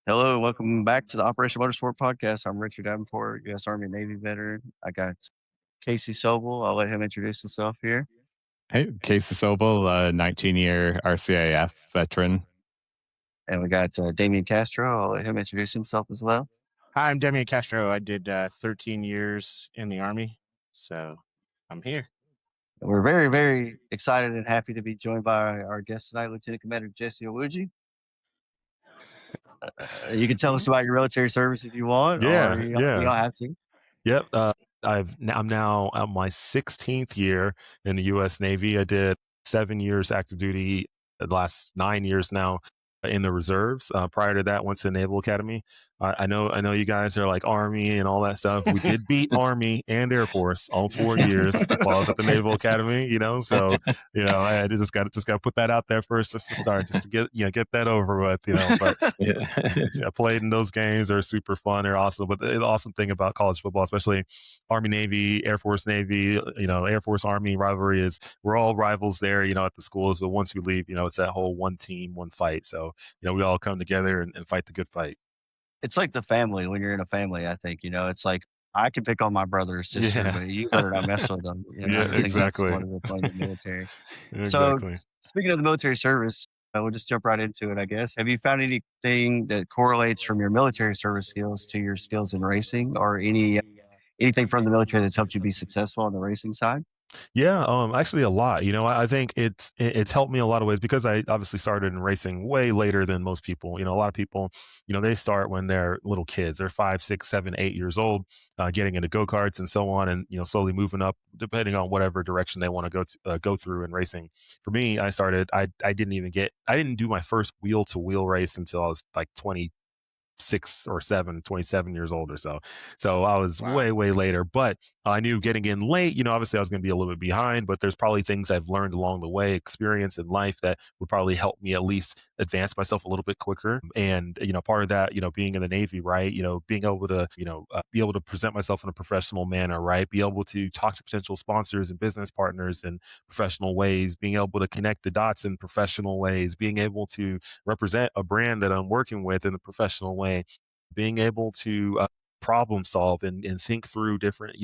Hello, welcome back to the Operation Motorsport Podcast. I'm Richard Davenport, U.S. Army and Navy veteran. I got Casey Sobel. I'll let him introduce himself here. Hey, Casey Sobel, 19-year RCAF veteran. And we got Damian Castro. I'll let him introduce himself as well. Hi, I'm Damian Castro. I did 13 years in the Army, so I'm here. And we're very, very excited and happy to be joined by our guest tonight, Lieutenant Commander Jesse Iwuji. You can tell us about your military service if you want, or you don't have to. Yep. I'm now on my 16th year in the U.S. Navy. I did 7 years active duty, the last 9 years now in the reserves. Prior to that, went to the Naval Academy. I know you guys are like Army and all that stuff. We did beat Army and Air Force all 4 years while I was at the Naval Academy. So I just got to put that out there first, just to start, just to get that over with. But I played in those games. They're super fun. They're awesome. But the awesome thing about college football, especially Army, Navy, Air Force, Navy, Air Force, Army rivalry is we're all rivals there, at the schools. But once we leave, it's that whole one team, one fight. So, we all come together and fight the good fight. It's like the family when you're in a family, I think. It's like I can pick on my brother or sister, but you better not mess with them. Yeah, I think exactly. That's one of the fun of the military. Exactly. So, speaking of the military service, we'll just jump right into it, I guess. Have you found anything that correlates from your military service skills to your skills in racing, or anything from the military that's helped you be successful on the racing side? Yeah, actually a lot. I think it's helped me a lot of ways because I obviously started in racing way later than most people. A lot of people, they start when they're little kids. They're 5, 6, 7, 8 years old, getting into go-karts and so on, and slowly moving up depending on whatever direction they want to go through in racing. For me, I didn't do my first wheel-to-wheel race until I was like 27 years old or so. So I was way later, but I knew getting in late, obviously I was going to be a little bit behind, but there's probably things I've learned along the way, experience in life that would probably help me at least advance myself a little bit quicker. And, part of that, being in the Navy, right, being able to, be able to present myself in a professional manner, right, be able to talk to potential sponsors and business partners in professional ways, being able to connect the dots in professional ways, being able to represent a brand that I'm working with in a professional way, being able to problem solve and think through different,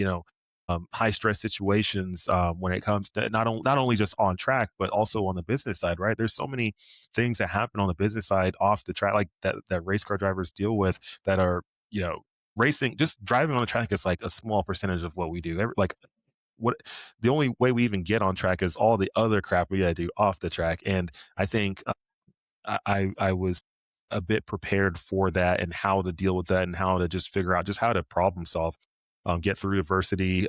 high stress situations when it comes to not only just on track, but also on the business side, right? There's so many things that happen on the business side off the track, like that race car drivers deal with that are, racing, just driving on the track is like a small percentage of what we do. The only way we even get on track is all the other crap we gotta do off the track. And I think I was a bit prepared for that and how to deal with that and how to just figure out just how to problem solve, get through adversity,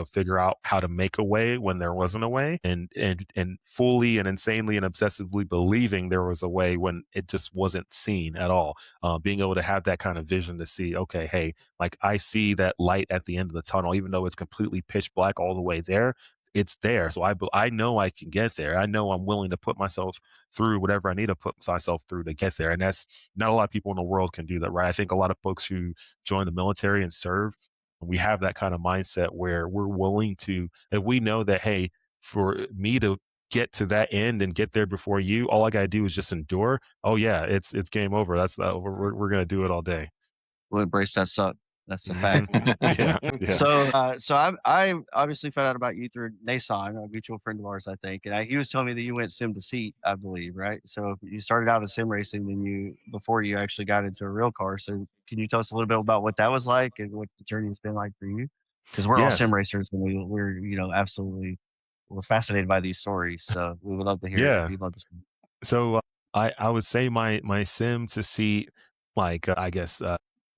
figure out how to make a way when there wasn't a way, and fully and insanely and obsessively believing there was a way when it just wasn't seen at all. Being able to have that kind of vision to see, okay, hey, like I see that light at the end of the tunnel, even though it's completely pitch black all the way there. It's there. So I know I can get there. I know I'm willing to put myself through whatever I need to put myself through to get there. And that's not a lot of people in the world can do that, right? I think a lot of folks who join the military and serve, we have that kind of mindset where we're willing to, if we know that, hey, for me to get to that end and get there before you, all I got to do is just endure. Oh yeah, it's game over. That's we're going to do it all day. We'll embrace that suck. That's a fact. Yeah. So I obviously found out about you through Nason, a mutual friend of ours, I think, and he was telling me that you went sim to seat, I believe, right? So if you started out in sim racing, then before you actually got into a real car. So can you tell us a little bit about what that was like and what the journey has been like for you? Because we're all Yes. sim racers, and we're absolutely we're fascinated by these stories. So we would love to hear. Yeah. It. We'd love to. So I would say my sim to seat, like I guess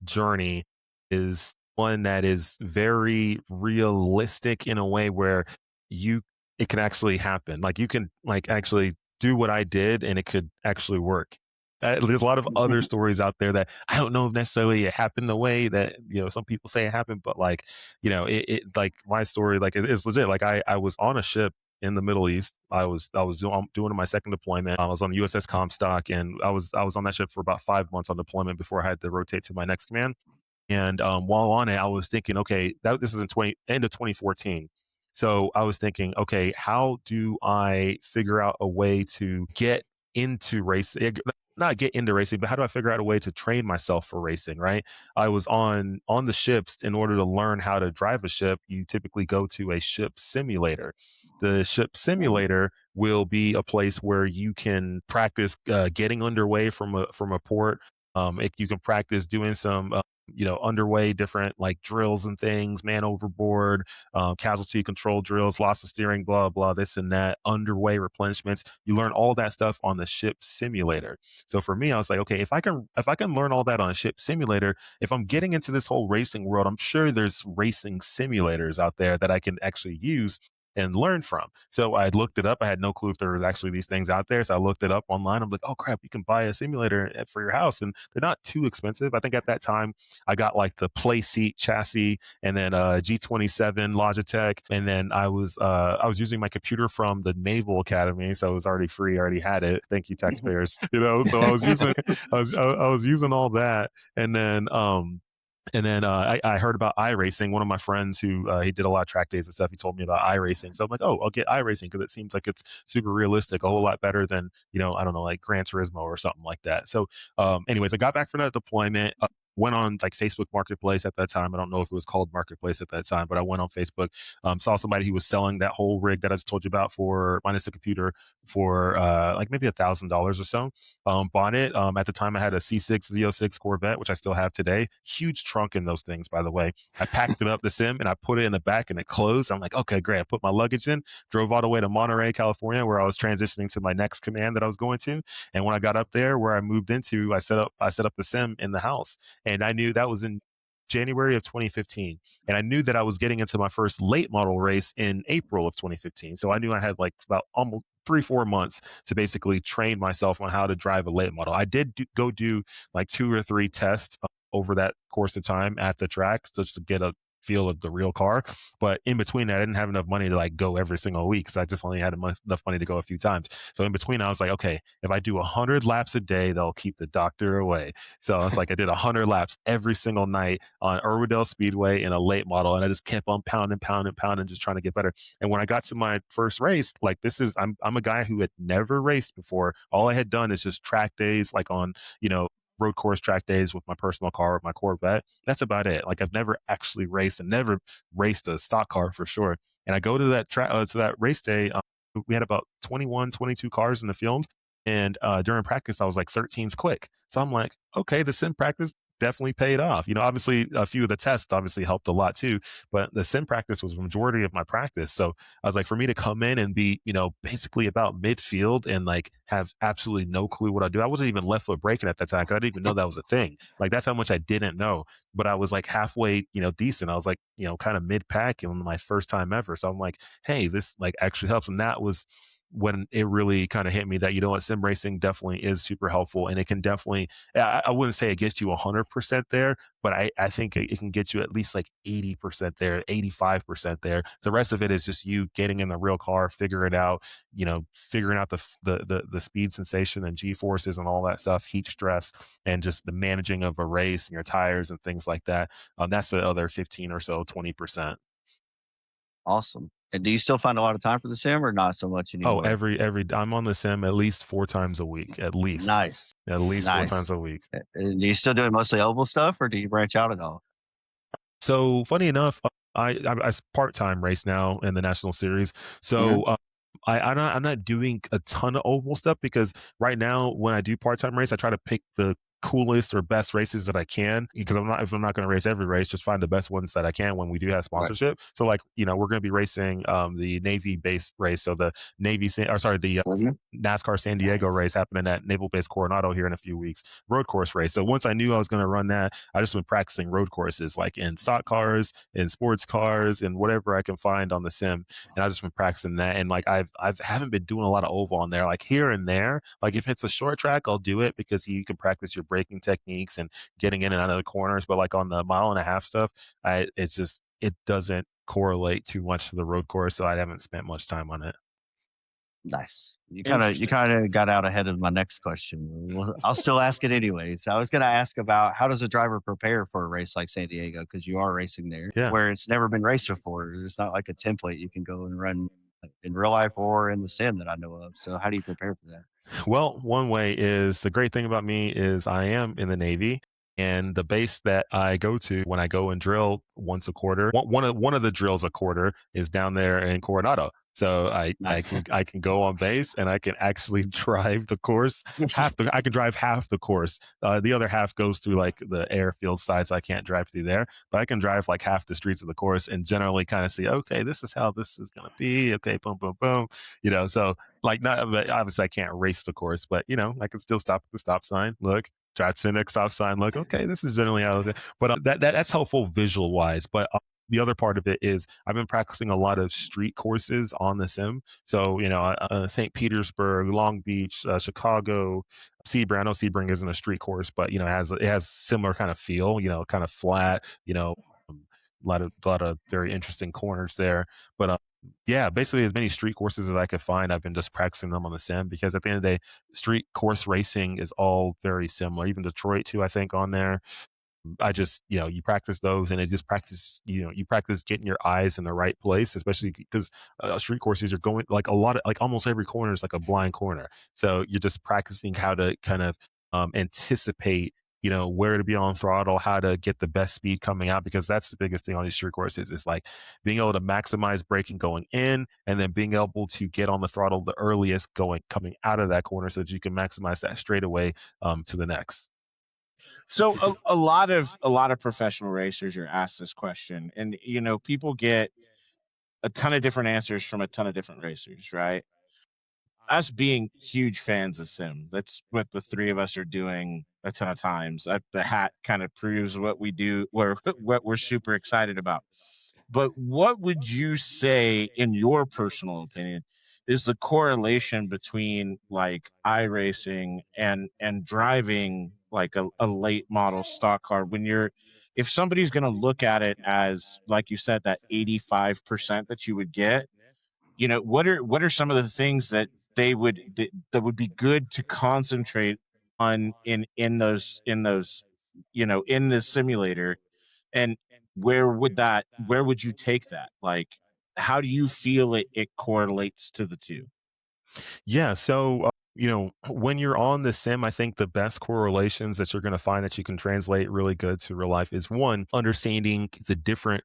journey is one that is very realistic in a way where it can actually happen. Like you can like actually do what I did and it could actually work. There's a lot of other stories out there that I don't know if necessarily it happened the way that some people say it happened, but like it like my story like it's legit. Like I was on a ship in the Middle East. I was doing my second deployment. I was on the USS Comstock, and I was on that ship for about 5 months on deployment before I had to rotate to my next command. And while on it, I was thinking, okay, this is end of 2014. So I was thinking, okay, how do I figure out a way to get into racing? not get into racing, but how do I figure out a way to train myself for racing, right? I was on the ships. In order to learn how to drive a ship, you typically go to a ship simulator. The ship simulator will be a place where you can practice getting underway from a port. You can practice doing some underway different like drills and things, man overboard, casualty control drills, loss of steering, blah blah, this and that, underway replenishments. You learn all that stuff on the ship simulator. So for me, I was like, okay, if I can learn all that on a ship simulator, if I'm getting into this whole racing world, I'm sure there's racing simulators out there that I can actually use and learn from. So I looked it up. I had no clue if there was actually these things out there. So I looked it up online. I'm like, oh crap, you can buy a simulator for your house, and they're not too expensive. I think at that time I got like the play seat chassis and then G27 Logitech, and then I was using my computer from the Naval Academy, so it was already free. I already had it. Thank you, taxpayers. So I was using I was using all that, and then I heard about iRacing. One of my friends who he did a lot of track days and stuff, he told me about iRacing. So I'm like, oh, I'll get iRacing because it seems like it's super realistic, a whole lot better than, I don't know, like Gran Turismo or something like that. So anyways, I got back from that deployment. Went on like Facebook Marketplace at that time. I don't know if it was called Marketplace at that time, but I went on Facebook, saw somebody who was selling that whole rig that I just told you about for minus the computer for like maybe $1,000 or so. Bought it. At the time, I had a C6 Z06 Corvette, which I still have today. Huge trunk in those things, by the way. I packed it up the sim and I put it in the back and it closed. I'm like, okay, great. I put my luggage in, drove all the way to Monterey, California, where I was transitioning to my next command that I was going to. And when I got up there, where I moved into, I set up the sim in the house, and I knew that was in January of 2015. And I knew that I was getting into my first late model race in April of 2015. So I knew I had like about almost 3-4 months to basically train myself on how to drive a late model. I did go do like 2 or 3 tests over that course of time at the track just to get a feel of the real car. But in between that, I didn't have enough money to like go every single week. So I just only had enough money to go a few times. So in between, I was like, okay, if I do 100 laps a day, they'll keep the doctor away. So it's like I did 100 laps every single night on Irwindale Speedway in a late model. And I just kept on pounding, just trying to get better. And when I got to my first race, like I'm a guy who had never raced before. All I had done is just track days, like on, road course track days with my personal car, with my Corvette. That's about it. Like I've never actually raced and never raced a stock car for sure. And I go to that race day. We had about 21, 22 cars in the field. And during practice, I was like 13th quick. So I'm like, okay, the sim practice definitely paid off. Obviously a few of the tests obviously helped a lot too, but the sim practice was the majority of my practice. So I was like, for me to come in and be, basically about midfield and like have absolutely no clue what I do. I wasn't even left foot braking at that time because I didn't even know that was a thing. Like that's how much I didn't know. But I was like halfway, decent. I was like, kind of mid pack in my first time ever. So I'm like, hey, this like actually helps. And that was when it really kind of hit me that, sim racing definitely is super helpful, and it can definitely, I wouldn't say it gets you 100% there, but I think it can get you at least like 80% there, 85% there. The rest of it is just you getting in the real car, figuring out the speed sensation and G forces and all that stuff, heat stress, and just the managing of a race and your tires and things like that. That's the other 15 or so, 20%. Awesome. And do you still find a lot of time for the sim or not so much Oh, anymore? every I'm on the sim at least 4 times a week, at least. Nice. At least 4 Nice. times a week. And do you still doing mostly oval stuff or do you branch out at all? So funny enough, I part-time race now in the national series. So I'm not doing a ton of oval stuff because right now when I do part-time race, I try to pick the coolest or best races that I can, because if I'm not going to race every race, just find the best ones that I can when we do have sponsorship. Right. So like, we're going to be racing the Navy based race. So the NASCAR San Diego race happening at Naval Base Coronado here in a few weeks, road course race. So once I knew I was going to run that, I just been practicing road courses like in stock cars, in sports cars, and whatever I can find on the sim. And I just been practicing that. And like I haven't been doing a lot of oval on there, like here and there. Like if it's a short track, I'll do it because you can practice your braking techniques and getting in and out of the corners. But like on the 1.5-mile stuff, it doesn't correlate too much to the road course, so I haven't spent much time on it. Nice. You kind of got out ahead of my next question. Well, I'll still ask it anyways. I was going to ask about how does a driver prepare for a race like San Diego, because you are racing there, where it's never been raced before. There's not like a template you can go and run in real life or in the sim that I know of. So how do you prepare for that? Well, one way is the great thing about me is I am in the Navy, and the base that I go to when I go and drill once a quarter, one of the drills a quarter is down there in Coronado. So Nice. I can go on base and I can actually drive the course. I can drive half the course. The other half goes through like the airfield side, so I can't drive through there. But I can drive like half the streets of the course and generally kind of see, okay, this is how this is gonna be. Okay, boom, boom, boom. So like not, but obviously I can't race the course, but I can still stop at the stop sign, look, drive to the next stop sign, look, okay, this is generally how it's. But that's helpful visual wise. But the other part of it is I've been practicing a lot of street courses on the sim. So St. Petersburg, Long Beach, Chicago, Sebring. I know Sebring isn't a street course, but it has similar kind of feel. Kind of flat. A lot of very interesting corners there. But yeah, basically as many street courses as I could find, I've been just practicing them on the sim because at the end of the day, street course racing is all very similar. Even Detroit too, I think, on there. I just, you practice those and it just practice, you practice getting your eyes in the right place, especially because street courses are going like a lot of, like almost every corner is like a blind corner. So you're just practicing how to kind of anticipate, where to be on throttle, how to get the best speed coming out, because that's the biggest thing on these street courses is like being able to maximize braking going in and then being able to get on the throttle the earliest coming out of that corner so that you can maximize that straightaway to the next. So a lot of professional racers are asked this question, and people get a ton of different answers from a ton of different racers, right? Us being huge fans of sim, that's what the three of us are doing a ton of times. The hat kind of proves what we do, or what we're super excited about. But what would you say, in your personal opinion, is the correlation between like iRacing and driving like a late model stock car when if somebody's going to look at it as, like you said, that 85% that you would get, what are some of the things that that would be good to concentrate on in those in this simulator, and where would you take that, like how do you feel it correlates to the two? Yeah. So, when you're on the sim, I think the best correlations that you're going to find that you can translate really good to real life is one, understanding the different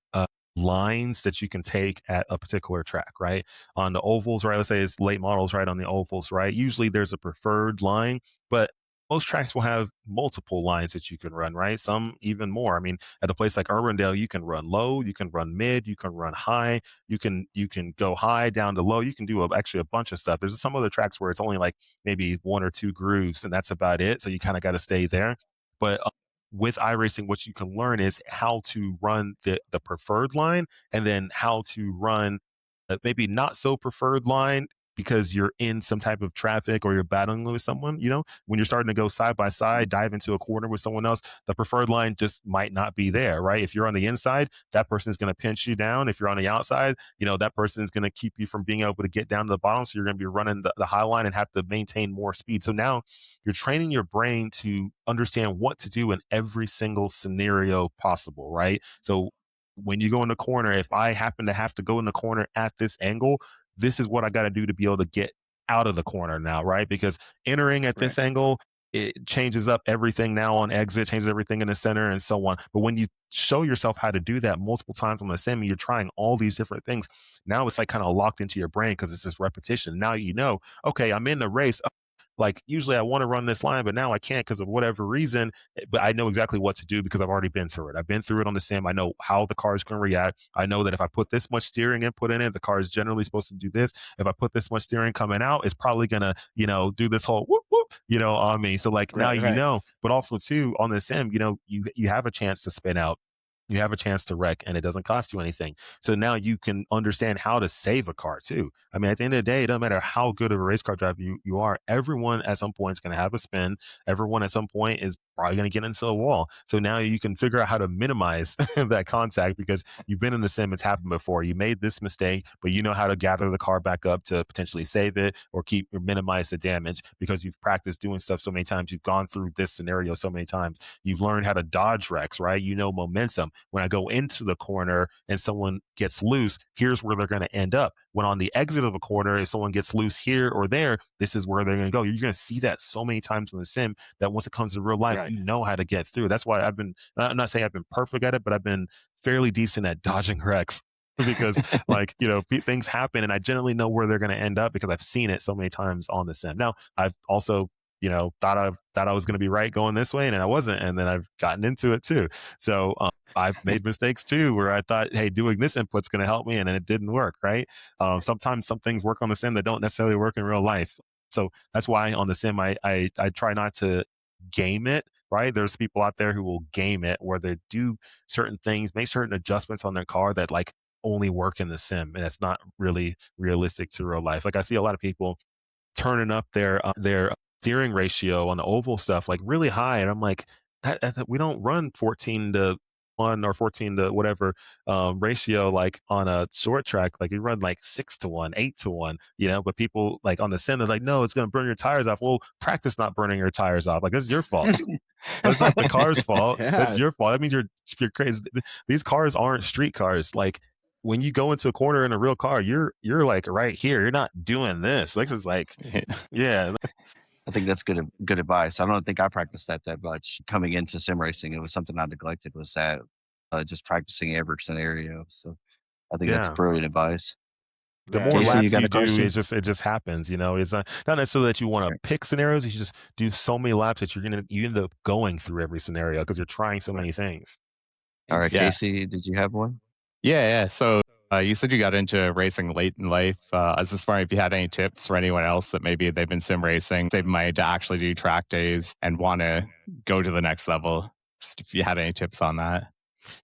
lines that you can take at a particular track, right? On the ovals, right? Let's say it's late models, right? On the ovals, right? Usually there's a preferred line, but most tracks will have multiple lines that you can run, right? Some even more. I mean, at a place like Urbandale, you can run low, you can run mid, you can run high, you can go high down to low. You can do actually a bunch of stuff. There's some other tracks where it's only like maybe one or two grooves, and that's about it. So you kind of got to stay there. But with iRacing, what you can learn is how to run the preferred line, and then how to run maybe not so preferred line because you're in some type of traffic or you're battling with someone. When you're starting to go side by side, dive into a corner with someone else, the preferred line just might not be there, right? If you're on the inside, that person's going to pinch you down. If you're on the outside, that person's going to keep you from being able to get down to the bottom. So you're going to be running the high line and have to maintain more speed. So now you're training your brain to understand what to do in every single scenario possible, right? So when you go in the corner, if I happen to have to go in the corner at this angle, this is what I got to do to be able to get out of the corner now, right? Because entering at Right. this angle, it changes up everything now on exit, changes everything in the center and so on. But when you show yourself how to do that multiple times on the sim, you're trying all these different things. Now it's like kind of locked into your brain because it's this repetition. Now okay, I'm in the race. Like usually I want to run this line, but now I can't because of whatever reason. But I know exactly what to do because I've already been through it. I've been through it on the sim. I know how the car is going to react. I know that if I put this much steering input in it, the car is generally supposed to do this. If I put this much steering coming out, it's probably going to, do this whole whoop, whoop, on me. So like now, Right. Right. but also too on the sim, you have a chance to spin out. You have a chance to wreck and it doesn't cost you anything. So now you can understand how to save a car too. I mean, at the end of the day, it doesn't matter how good of a race car driver you are. Everyone at some point is going to have a spin. Everyone at some point is probably going to get into a wall. So now you can figure out how to minimize that contact because you've been in the sim. It's happened before. You made this mistake, but you know how to gather the car back up to potentially save it or minimize the damage because you've practiced doing stuff so many times. You've gone through this scenario so many times. You've learned how to dodge wrecks, right? Momentum. when I go into the corner and someone gets loose, here's where they're going to end up. When on the exit of a corner, if someone gets loose here or there, this is where they're going to go. You're going to see that so many times in the sim that once it comes to real life, Right. you know how to get through. That's why I'm not saying I've been perfect at it, but I've been fairly decent at dodging wrecks. Because things happen and I generally know where they're going to end up because I've seen it so many times on the sim. Now I've also thought I was going to be right going this way and I wasn't, and then I've gotten into it too. So I've made mistakes too where I thought, hey, doing this input's going to help me, and then it didn't work. Right? Sometimes some things work on the sim that don't necessarily work in real life. So that's why on the sim I try not to game it. Right? There's people out there who will game it where they do certain things, make certain adjustments on their car that only work in the sim, and it's not really realistic to real life. I see a lot of people turning up their steering ratio on the oval stuff really high, and I'm like, we don't run 14:1 or 14 to whatever ratio on a short track. You run 6:1, 8:1, but people on the sim, they're like, no, it's going to burn your tires off. Well, practice not burning your tires off. That's your fault. That's not the car's fault. Yeah. That's your fault. That means you're crazy. These cars aren't street cars. When you go into a corner in a real car, you're right here. You're not doing this. This is yeah. I think that's good advice. I don't think I practiced that much coming into sim racing. It was something I neglected, was that just practicing every scenario. So I think that's brilliant advice. The more Casey, laps got you a do, question? it just happens. It's not necessarily that you want to pick scenarios. You should just do so many laps that you end up going through every scenario because you're trying so many things. All right, Yeah. Casey, did you have one? Yeah. So you said you got into racing late in life. I was just wondering if you had any tips for anyone else that maybe they've been sim racing, they've might actually do track days and want to go to the next level. Just if you had any tips on that.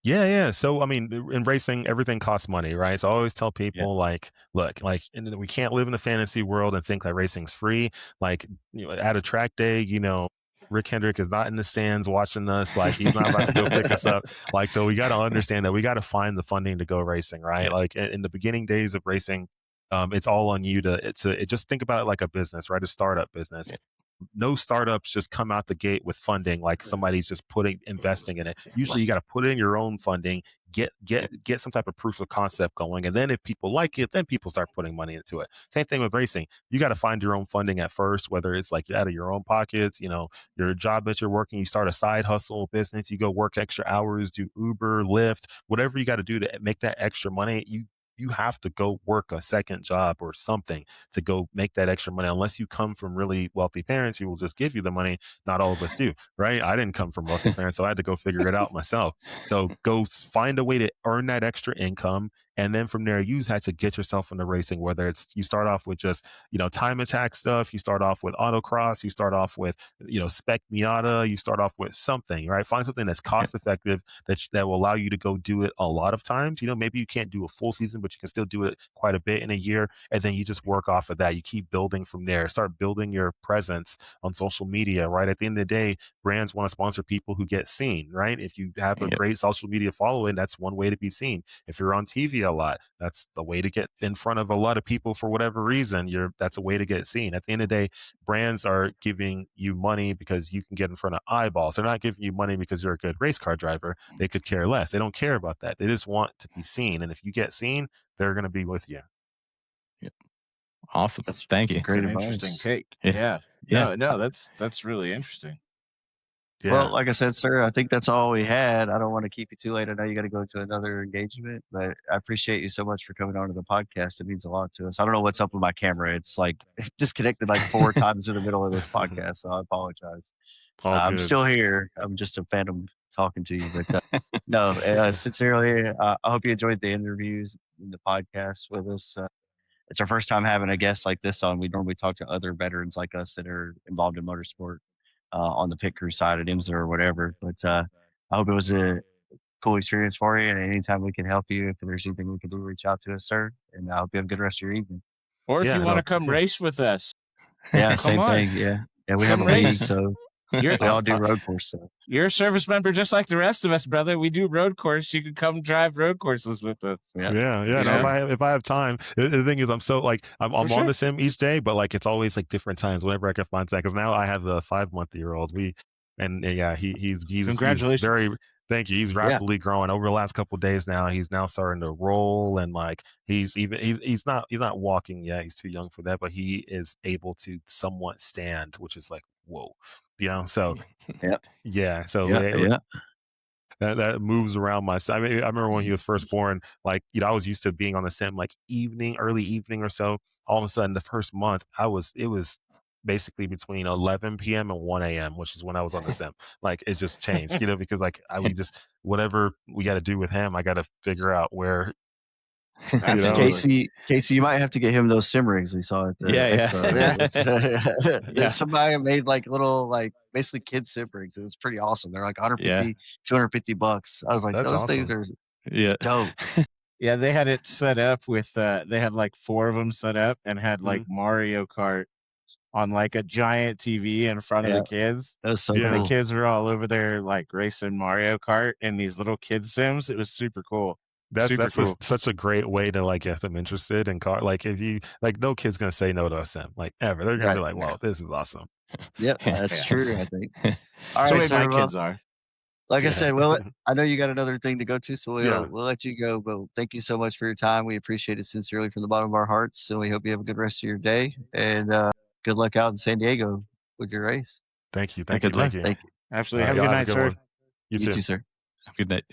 Yeah. So, I mean, in racing, everything costs money, right? So I always tell people, look, and we can't live in a fantasy world and think that racing's free. At a track day, Rick Hendrick is not in the stands watching us. He's not about to go pick us up. So we got to understand that we got to find the funding to go racing, right? Yeah. In the beginning days of racing, it's all on you to just think about it like a business, right? A startup business. Yeah. No startups just come out the gate with funding somebody's just investing in it. Usually you got to put in your own funding, get some type of proof of concept going, and then if people like it, then people start putting money into it. Same thing with racing. You got to find your own funding at first, whether it's out of your own pockets, your job that you're working, you start a side hustle business, you go work extra hours, do Uber, Lyft, whatever you got to do to make that extra money. You have to go work a second job or something to go make that extra money, unless you come from really wealthy parents who will just give you the money. Not all of us do, right? I didn't come from wealthy parents, so I had to go figure it out myself. So go find a way to earn that extra income. And then from there, you had to get yourself into racing, whether it's you start off with just, time attack stuff, you start off with autocross, you start off with, spec Miata, you start off with something, right? Find something that's cost effective that will allow you to go do it a lot of times. Maybe you can't do a full season, but you can still do it quite a bit in a year. And then you just work off of that. You keep building from there. Start building your presence on social media, right? At the end of the day, brands want to sponsor people who get seen, right? If you have a great social media following, that's one way to be seen. If you're on TV a lot, that's the way to get in front of a lot of people for whatever reason. That's a way to get seen. At the end of the day, brands are giving you money because you can get in front of eyeballs. They're not giving you money because you're a good race car driver. They could care less. They don't care about that. They just want to be seen. And if you get seen, they're going to be with you. Yep. Awesome. Thank you. Great An advice. interesting take. Yeah. No, that's really interesting. Yeah. Well, like I said, sir, I think that's all we had. I don't want to keep you too late. I know you got to go to another engagement, but I appreciate you so much for coming on to the podcast. It means a lot to us. I don't know what's up with my camera. It's disconnected 4 times in the middle of this podcast, so I apologize. I'm still here. I'm just a phantom talking to you, but no, sincerely, I hope you enjoyed the interviews and the podcast with us. It's our first time having a guest like this on. We normally talk to other veterans like us that are involved in motorsport on the pit crew side at IMSA or whatever. But I hope it was a cool experience for you. And anytime we can help you, if there's anything we can do, reach out to us, sir. And I hope you have a good rest of your evening. Or if you want to come race with us. Yeah, same thing. Yeah, we have a league, so we all do road course stuff. You're a service member just like the rest of us, brother. We do road course. You can come drive road courses with us. Yeah. No, if I have time, the thing is, I'm so I'm on the sim each day, but it's always different times whenever I can find time. Because now I have a 5-month-old. He's Congratulations. Thank you. He's Yeah. rapidly growing over the last couple of days now. He's now starting to roll and like he's not walking yet. He's too young for that, but he is able to somewhat stand, which is like, whoa. So Yep. yeah. So Yeah. Yeah. that moves around my I mean, I remember when he was first born, like, I was used to being on the sim like early evening or so. All of a sudden the first month it was basically between 11 p.m. and 1 a.m., which is when I was on the sim. Like it just changed, because like we just whatever we got to do with him, I got to figure out where, Absolutely. Casey, you might have to get him those sim rigs we saw at the Yeah, yeah. expo. Yeah. There's somebody made like little, like basically kid sim rigs. It was pretty awesome. They're like 150, $250. I was like, that's those things awesome. are Yeah. dope. Yeah, they had it set up with they had like 4 of them set up and had like Mario Kart on like a giant TV in front of Yeah, the kids. that was so And the cool. kids were all over there like racing Mario Kart in these little kid sims. It was super cool. That's Super cool. such a great way to like get them interested in car. Like if you like, no kid's gonna say no to a sim, like ever. They're gonna be Right. like, "Wow, this is awesome." Yep, that's Yeah. true, I think. All So right, wait, my sir. Well, kids are. like I Yeah. said, well, I know you got another thing to go to, so Yeah. we'll let you go. But thank you so much for your time. We appreciate it sincerely from the bottom of our hearts, and we hope you have a good rest of your day. And good luck out in San Diego with your race. Thank you. Good luck. Thank you. Absolutely. All right, Have a y'all good have a night, good sir. one. You You too. too, sir. Good night.